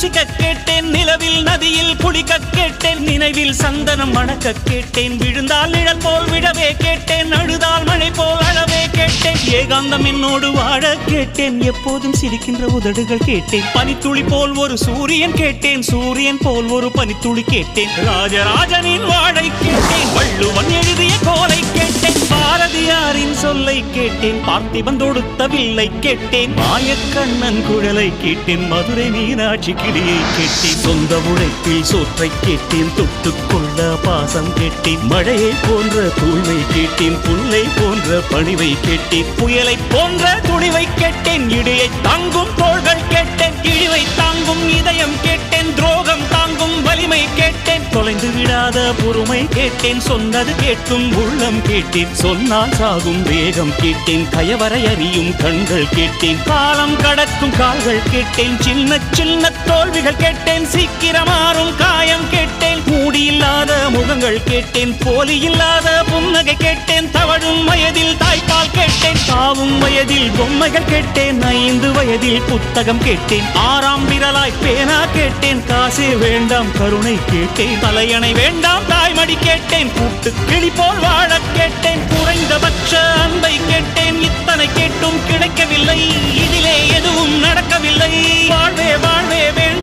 கேட்டேன் நிலவில் நதியில் குளிக்க கேட்டேன் நினைவில் சந்தனம் மணக்க கேட்டேன் விழுந்தால் நிழல் போல் விடவே கேட்டேன் அழுதால் மழை போல் அழவே கேட்டேன் ஏகாந்தம் என்னோடு வாழ கேட்டேன் எப்போதும் சிரிக்கின்ற உதடுகள் கேட்டேன் பனித்துளி போல் ஒரு சூரியன் கேட்டேன் சூரியன் போல் ஒரு பனித்துளி கேட்டேன் ராஜராஜனின் வாழை கேட்டேன் வள்ளுவன் எழுதிய கோலை கேட்டேன் பாரதியாரின் சொல்லை கேட்டேன் பார்த்திபன் தொடுத்த வில்லை கேட்டேன் மாயக்கண்ணன் குழலை கேட்டேன் மதுரை மீனாட்சி கிளியை கேட்டேன் சொந்த உழைப்பில் சோற்றை கேட்டேன் தொட்டுக்கொள்ள பாசம் கேட்டேன் மழையை போன்ற தூய்மை கேட்டேன் புல்லை போன்ற பணிவை கேட்டேன் புயலை போன்ற துணிவை கேட்டேன் இடியை தாங்கும் தோள்கள் கேட்டேன் இழிவை தாங்கும் இதயம் கேட்டேன் துரோகம் தாங்கும் வலிமை கேட்டேன் தொலைந்து விடாத பொறுமை கேட்டேன் சொன்னது கேட்கும் உள்ளம் கேட்டேன் சொன்னால் சாகும் வேகம் கேட்டேன் கயவரை அறியும் கண்கள் கேட்டேன் காலம் கடக்கும் கால்கள் கேட்டேன் சின்ன சின்ன தோல்விகள் கேட்டேன் சீக்கிரமாறும் காயம் கேட்டேன் மூடி இல்லாத முகங்கள் கேட்டேன் போலி இல்லாத புன்னகை கேட்டேன் தவழும் வயதில் தாய்ப்பால் கேட்டேன் தாவும் வயதில் பொம்மைகள் கேட்டேன் 5 வயதில் புத்தகம் கேட்டேன் 6ஆம் விரலாய் பேனா கேட்டேன் காசே வேண்டாம் கருணை கேட்டேன் தலையணை வேண்டாம் தாய்மடி கேட்டேன் கூட்டு கிளி போல் வாழ கேட்டேன்